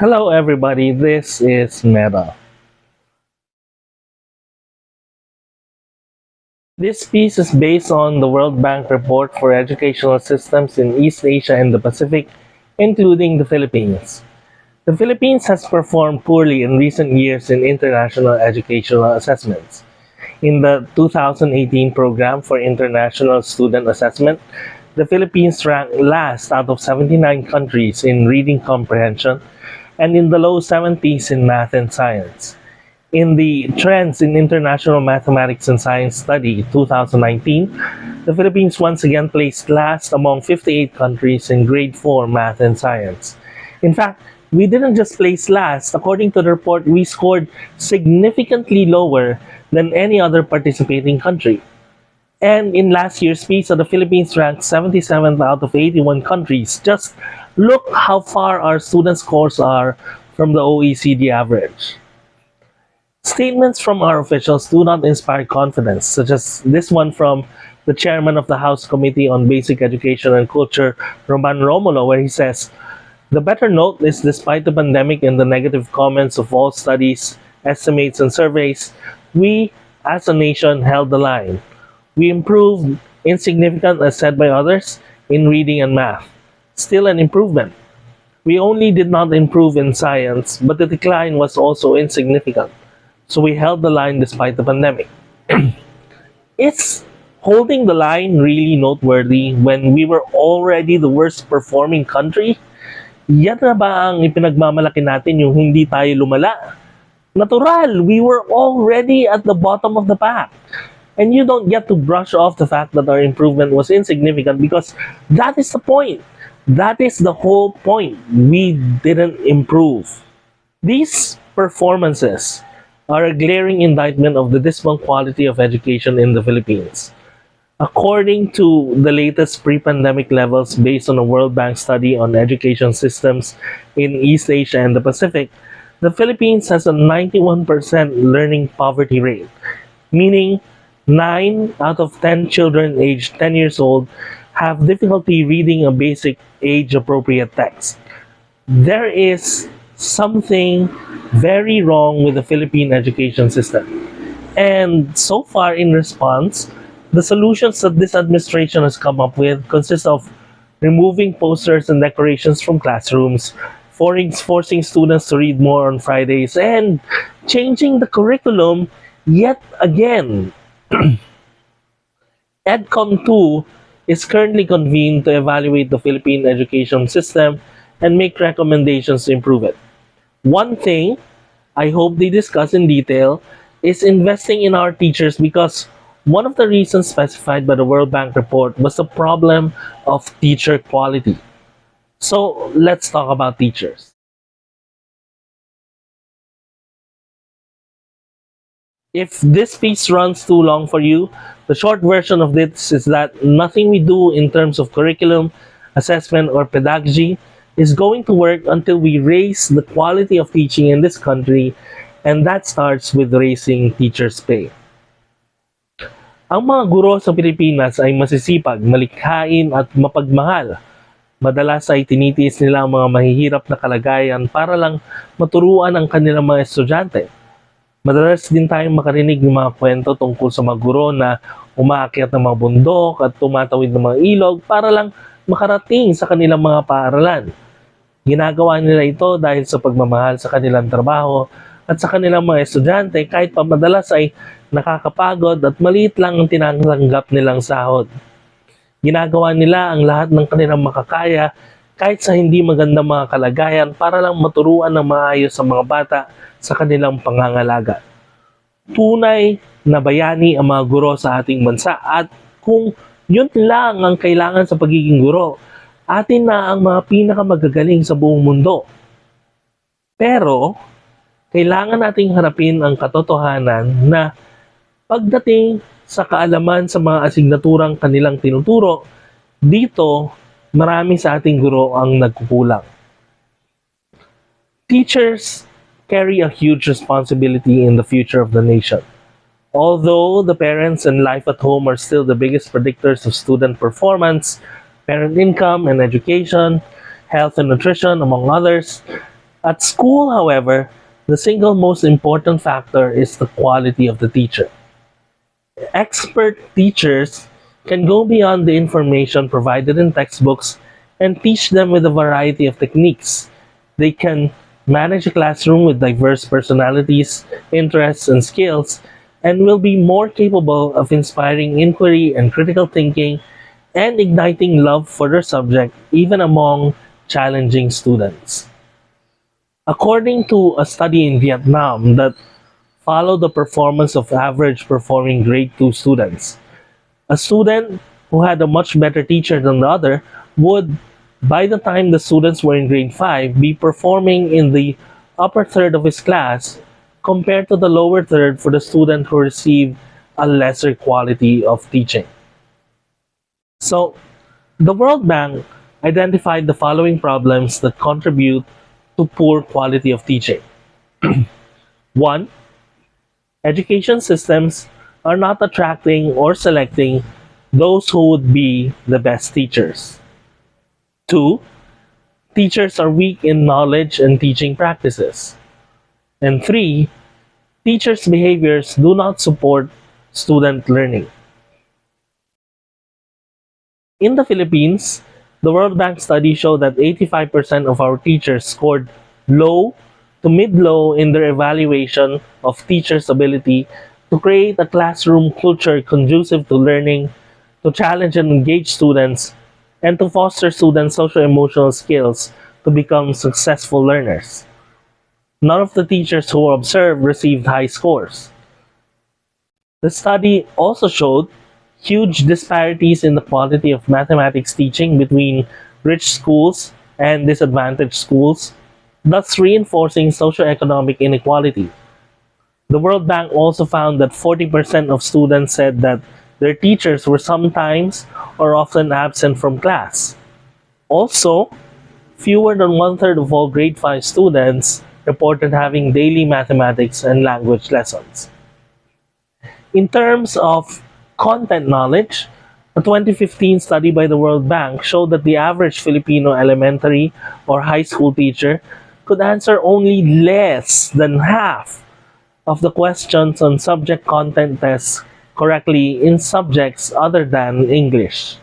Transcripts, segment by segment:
Hello, everybody. This is Meta. This piece is based on the World Bank report for educational systems in East Asia and the Pacific, including the Philippines. The Philippines has performed poorly in recent years in international educational assessments. In the 2018 program for international student assessment, the Philippines ranked last out of 79 countries in reading comprehension and in the low 70s in math and science. In the Trends in International Mathematics and Science Study 2019, the Philippines once again placed last among 58 countries in grade 4 math and science. In fact, we didn't just place last. According to the report, we scored significantly lower than any other participating country. And in last year's PISA, the Philippines ranked 77th out of 81 countries. Just look how far our student scores are from the OECD average. Statements from our officials do not inspire confidence, such as this one from the chairman of the House Committee on Basic Education and Culture, Roman Romulo, where he says, "The better note is despite the pandemic and the negative comments of all studies, estimates, and surveys, we as a nation held the line. We improved, insignificant as said by others, in reading and math. Still an improvement. We only did not improve in science, but the decline was also insignificant. So we held the line despite the pandemic." Is holding the line really noteworthy when we were already the worst performing country? Yan na ba ang ipinagmamalaki natin yung hindi tayo lumala? Natural, we were already at the bottom of the pack. And you don't get to brush off the fact that our improvement was insignificant because that is the point. That is the whole point. We didn't improve. These performances are a glaring indictment of the dismal quality of education in the Philippines. According to the latest pre-pandemic levels based on a World Bank study on education systems in East Asia and the Pacific, the Philippines has a 91% learning poverty rate, meaning 9 out of 10 children aged 10 years old have difficulty reading a basic age-appropriate text. There is something very wrong with the Philippine education system. And so far, in response, the solutions that this administration has come up with consist of removing posters and decorations from classrooms, forcing students to read more on Fridays, and changing the curriculum yet again. EDCOM 2 is currently convened to evaluate the Philippine education system and make recommendations to improve it. One thing I hope they discuss in detail is investing in our teachers because one of the reasons specified by the World Bank report was the problem of teacher quality. So let's talk about teachers. If this piece runs too long for you, the short version of this is that nothing we do in terms of curriculum, assessment, or pedagogy is going to work until we raise the quality of teaching in this country, and that starts with raising teachers' pay. Ang mga guro sa Pilipinas ay masisipag, malikhain at mapagmahal. Madalas ay tinitiis nila ang mga mahihirap na kalagayan para lang maturuan ang kanilang mga estudyante. Madalas din tayong makarinig ng mga kwento tungkol sa mga guro na umaakyat ng mga bundok at tumatawid ng mga ilog para lang makarating sa kanilang mga paaralan. Ginagawa nila ito dahil sa pagmamahal sa kanilang trabaho at sa kanilang mga estudyante kahit pa madalas ay nakakapagod at maliit lang ang tinatanggap nilang sahod. Ginagawa nila ang lahat ng kanilang makakaya kahit sa hindi magandang mga kalagayan para lang maturuan ng maayos sa mga bata sa kanilang pangangalaga. Tunay na bayani ang mga guro sa ating bansa at kung yun lang ang kailangan sa pagiging guro, atin na ang mga pinakamagagaling sa buong mundo. Pero, kailangan nating harapin ang katotohanan na pagdating sa kaalaman sa mga asignaturang kanilang tinuturo, dito marami sa ating guro ang nagkukulang. Teachers carry a huge responsibility in the future of the nation. Although the parents and life at home are still the biggest predictors of student performance, parent income and education, health and nutrition, among others, At school, however, the single most important factor is the quality of the teacher. Expert teachers can go beyond the information provided in textbooks and teach them with a variety of techniques. They can manage a classroom with diverse personalities, interests, and skills, and will be more capable of inspiring inquiry and critical thinking and igniting love for their subject even among challenging students. According to a study in Vietnam that followed the performance of average performing grade 2 students, a student who had a much better teacher than the other would, by the time the students were in grade 5, be performing in the upper third of his class compared to the lower third for the student who received a lesser quality of teaching. So, the World Bank identified the following problems that contribute to poor quality of teaching. One, education systems are not attracting or selecting those who would be the best teachers. Two, teachers are weak in knowledge and teaching practices. And three, teachers' behaviors do not support student learning. In the Philippines, the World Bank study showed that 85% of our teachers scored low to mid-low in their evaluation of teachers' ability to create a classroom culture conducive to learning, to challenge and engage students, and to foster students' social-emotional skills to become successful learners. None of the teachers who were observed received high scores. The study also showed huge disparities in the quality of mathematics teaching between rich schools and disadvantaged schools, thus reinforcing socioeconomic inequality. The World Bank also found that 40% of students said that their teachers were sometimes or often absent from class. Also, fewer than one-third of all grade 5 students reported having daily mathematics and language lessons. In terms of content knowledge, a 2015 study by the World Bank showed that the average Filipino elementary or high school teacher could answer only less than half of the questions on subject content tests correctly in subjects other than English.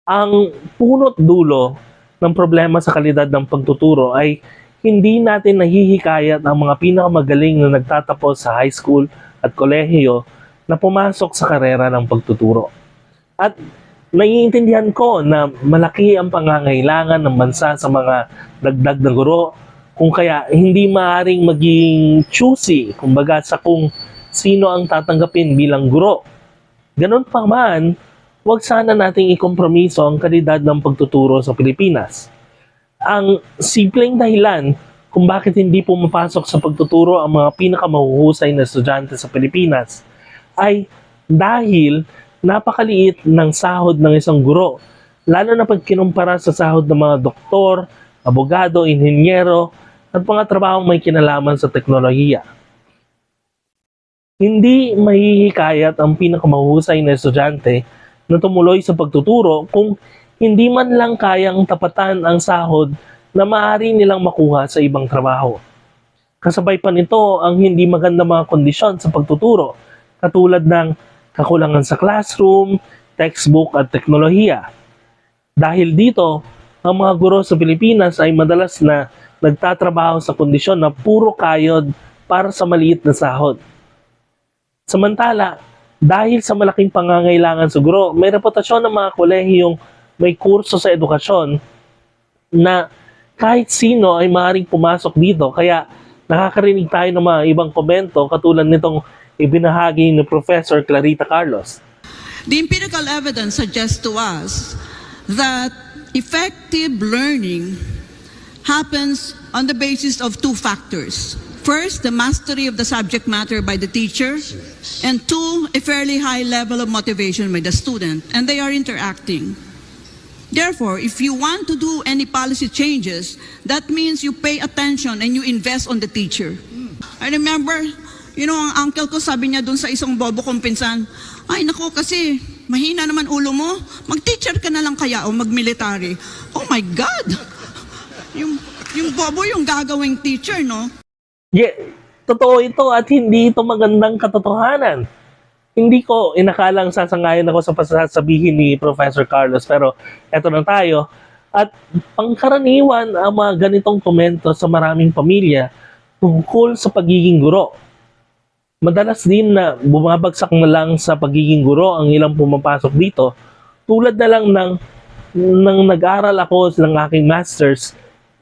Ang punot dulo ng problema sa kalidad ng pagtuturo ay hindi natin nahihikayat ang mga pinakamagaling na nagtatapos sa high school at kolehiyo na pumasok sa karera ng pagtuturo. At naiintindihan ko na malaki ang pangangailangan ng bansa sa mga dagdag na guro, kung kaya hindi maaaring maging choosy, kumbaga sa kung sino ang tatanggapin bilang guro. Ganun pa man, huwag sana nating ikompromiso ang kalidad ng pagtuturo sa Pilipinas. Ang simpleng dahilan kung bakit hindi pumapasok sa pagtuturo ang mga pinakamahuhusay na estudyante sa Pilipinas ay dahil napakaliit ng sahod ng isang guro, lalo na pag kinumpara sa sahod ng mga doktor, abogado, inhinyero, at mga trabahong may kinalaman sa teknolohiya. Hindi mahihikayat ang pinakamahusay na estudyante na tumuloy sa pagtuturo kung hindi man lang kayang tapatan ang sahod na maaari nilang makuha sa ibang trabaho. Kasabay pa nito ang hindi magandang mga kondisyon sa pagtuturo, katulad ng kakulangan sa classroom, textbook at teknolohiya. Dahil dito, ang mga guro sa Pilipinas ay madalas na nagtatrabaho sa kondisyon na puro kayod para sa maliit na sahod. Samantala, dahil sa malaking pangangailangan sa guro, may reputasyon ng mga kolehiyong may kurso sa edukasyon na kahit sino ay maaaring pumasok dito. Kaya nakakarinig tayo ng mga ibang komento katulad nitong ibinahagi ni Professor Clarita Carlos. The empirical evidence suggests to us that effective learning happens on the basis of two factors. First, the mastery of the subject matter by the teacher, and two, a fairly high level of motivation by the student, and they are interacting. Therefore, if you want to do any policy changes, that means you pay attention and you invest on the teacher. I remember, ang uncle ko sabi niya dun sa isang bobo kong pinsan, ay nako kasi mahina naman ulo mo, mag-teacher ka na lang kaya o mag-military. Oh my God! Yung bobo yung gagawing teacher, no? Yeah, totoo ito at hindi ito magandang katotohanan. Hindi ko inakalang sasangayon ako sa pasasabihin ni Professor Carlos, pero eto na tayo. At pangkaraniwan ang mga ganitong komento sa maraming pamilya tungkol sa pagiging guro. Madalas din na bumabagsak na lang sa pagiging guro ang ilang pumapasok dito, tulad na lang ng nag-aral ako ng aking masters,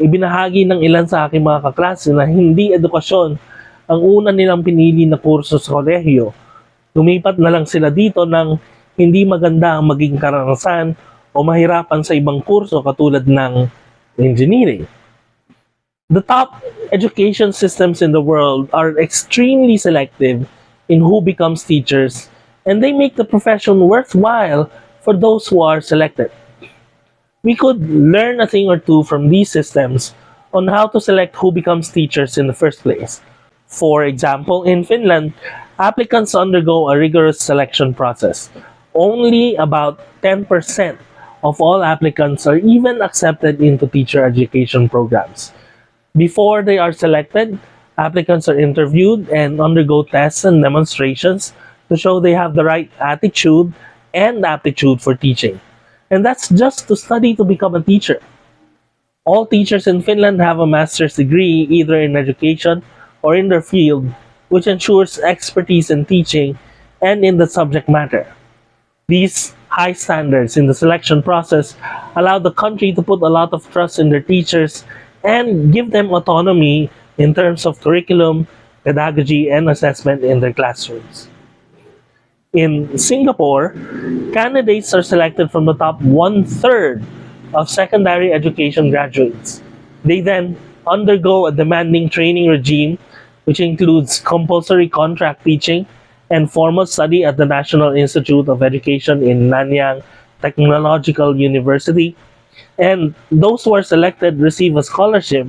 ibinahagi ng ilan sa aking mga kaklase na hindi edukasyon ang una nilang pinili na kurso sa kolehiyo. Lumipat na lang sila dito ng hindi maganda ang maging karanasan o mahirapan sa ibang kurso katulad ng engineering. The top education systems in the world are extremely selective in who becomes teachers, and they make the profession worthwhile for those who are selected. We could learn a thing or two from these systems on how to select who becomes teachers in the first place. For example, in Finland, applicants undergo a rigorous selection process. Only about 10% of all applicants are even accepted into teacher education programs. Before they are selected, applicants are interviewed and undergo tests and demonstrations to show they have the right attitude and aptitude for teaching. And that's just to study to become a teacher. All teachers in Finland have a master's degree either in education or in their field, which ensures expertise in teaching and in the subject matter. These high standards in the selection process allow the country to put a lot of trust in their teachers and give them autonomy in terms of curriculum, pedagogy, and assessment in their classrooms. In Singapore, candidates are selected from the top 1/3 of secondary education graduates. They then undergo a demanding training regime, which includes compulsory contract teaching and formal study at the National Institute of Education in Nanyang Technological University. And those who are selected receive a scholarship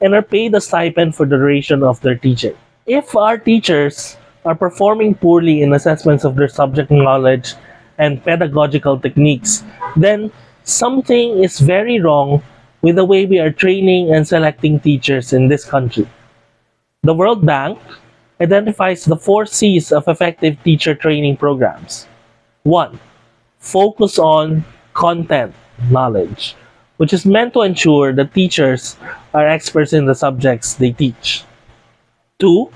and are paid a stipend for the duration of their teaching. If our teachers are performing poorly in assessments of their subject knowledge and pedagogical techniques, then something is very wrong with the way we are training and selecting teachers in this country. The World Bank identifies the 4 C's of effective teacher training programs. 1. Focus on content knowledge, which is meant to ensure that teachers are experts in the subjects they teach. 2.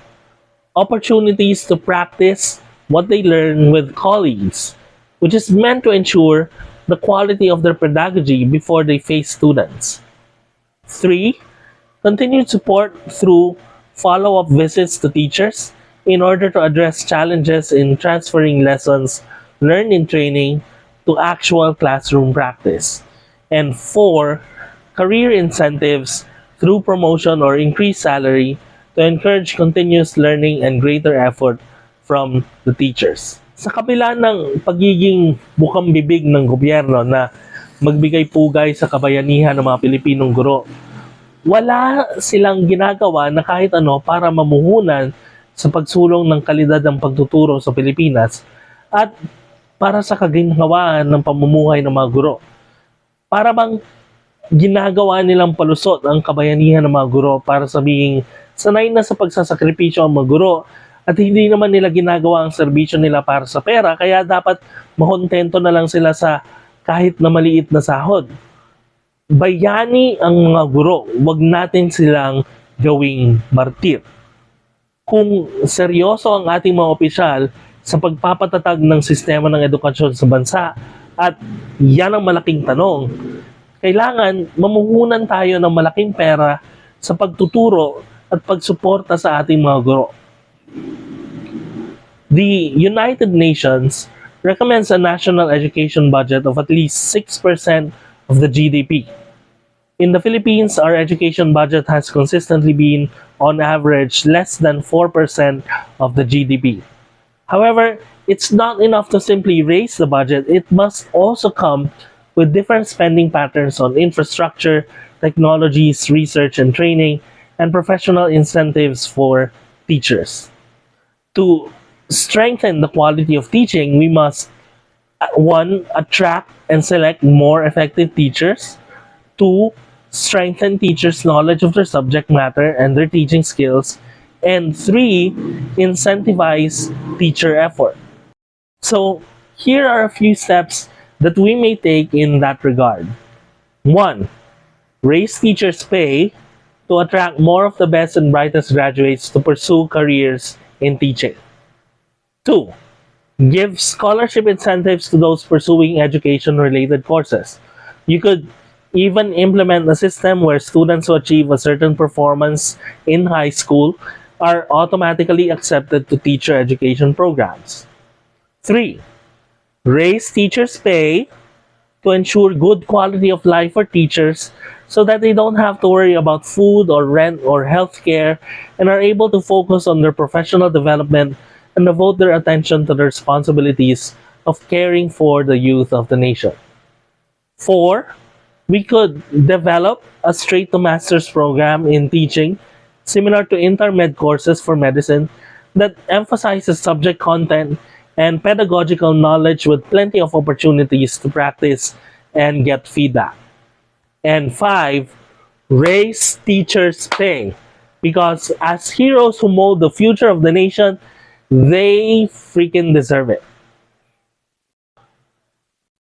Opportunities to practice what they learn with colleagues, which is meant to ensure the quality of their pedagogy before they face students. 3. Continued support through follow-up visits to teachers in order to address challenges in transferring lessons learned in training to actual classroom practice. And 4, career incentives through promotion or increased salary to encourage continuous learning and greater effort from the teachers. Sa kabila ng pagiging bukang bibig ng gobyerno na magbigay pugay sa kabayanihan ng mga Pilipinong guro, wala silang ginagawa na kahit ano para mamuhunan sa pagsulong ng kalidad ng pagtuturo sa Pilipinas at para sa kaginhawaan ng pamumuhay ng mga guro. Para bang ginagawa nilang palusot ang kabayanihan ng mga guro para sabihing sanay na sa pagsasakripisyo ang mga guro at hindi naman nila ginagawa ang serbisyo nila para sa pera, kaya dapat makontento na lang sila sa kahit na maliit na sahod. Bayani ang mga guro, wag natin silang gawing martir. Kung seryoso ang ating mga opisyal sa pagpapatatag ng sistema ng edukasyon sa bansa, at yan ang malaking tanong, kailangan mamuhunan tayo ng malaking pera sa pagtuturo at pagsuporta sa ating mga guro. The United Nations recommends a national education budget of at least 6% of the GDP. In the Philippines, our education budget has consistently been, on average, less than 4% of the GDP. However, it's not enough to simply raise the budget. It must also come with different spending patterns on infrastructure, technologies, research and training, and professional incentives for teachers. To strengthen the quality of teaching, we must 1. Attract and select more effective teachers. 2. strengthen teachers' knowledge of their subject matter and their teaching skills. And 3, incentivize teacher effort. So, here are a few steps that we may take in that regard. 1, raise teachers' pay to attract more of the best and brightest graduates to pursue careers in teaching. 2, give scholarship incentives to those pursuing education-related courses. You could even implement a system where students who achieve a certain performance in high school are automatically accepted to teacher education programs. 3, raise teachers' pay to ensure good quality of life for teachers so that they don't have to worry about food or rent or healthcare and are able to focus on their professional development and devote their attention to the responsibilities of caring for the youth of the nation. 4, we could develop a straight to master's program in teaching similar to intermed courses for medicine that emphasizes subject content and pedagogical knowledge with plenty of opportunities to practice and get feedback. And 5, raise teachers' pay because as heroes who mold the future of the nation, they freaking deserve it.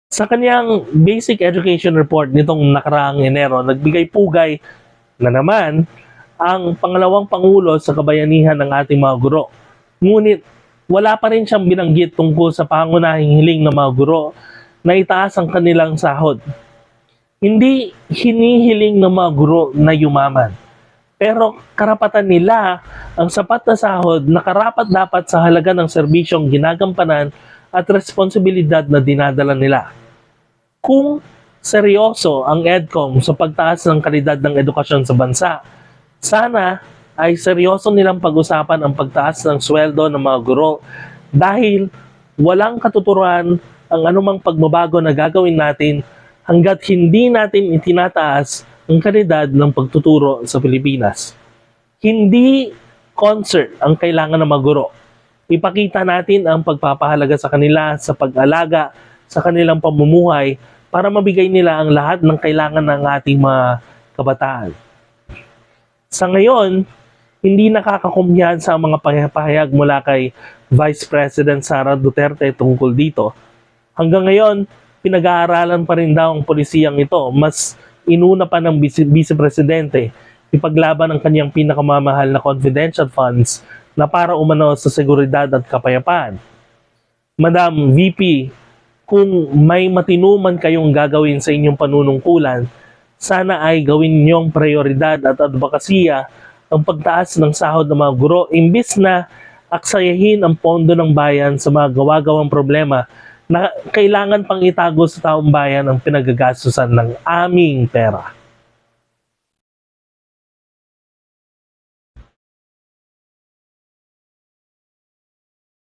Sa kanyang basic education report nitong nakaraang Enero, nagbigay pugay na naman ang pangalawang pangulo sa kabayanihan ng ating mga guro. Ngunit wala pa rin siyang binanggit tungkol sa pangunahing hiling ng mga guro na itaas ang kanilang sahod. Hindi hinihiling ng mga guro na yumaman. Pero karapatan nila ang sapat na sahod na karapat-dapat sa halaga ng serbisyong ginagampanan at responsibilidad na dinadala nila. Kung seryoso ang EDCOM sa pagtaas ng kalidad ng edukasyon sa bansa, sana ay seryoso nilang pag-usapan ang pagtaas ng sweldo ng mga guro dahil walang katuturan ang anumang pagbabago na gagawin natin hanggat hindi natin itinataas ang kalidad ng pagtuturo sa Pilipinas. Hindi concert ang kailangan ng mga guro. Ipakita natin ang pagpapahalaga sa kanila sa pag-alaga sa kanilang pamumuhay para mabigay nila ang lahat ng kailangan ng ating mga kabataan. Sa ngayon, hindi nakakakumpiyansa ang mga pahayag mula kay Vice President Sara Duterte tungkol dito. Hanggang ngayon, pinag-aaralan pa rin daw ang polisiyang ito. Mas inuna pa ng Vice Presidente ipaglaban ang kanyang pinakamamahal na confidential funds na para umano sa seguridad at kapayapaan. Madam VP, kung may matinuman kayong gagawin sa inyong panunungkulan, sana ay gawin niyong prioridad at advokasya ang pagtaas ng sahod ng mga guro imbis na aksayahin ang pondo ng bayan sa mga gawa-gawang problema na kailangan pang itago sa taong bayan ang pinagagastusan ng aming pera.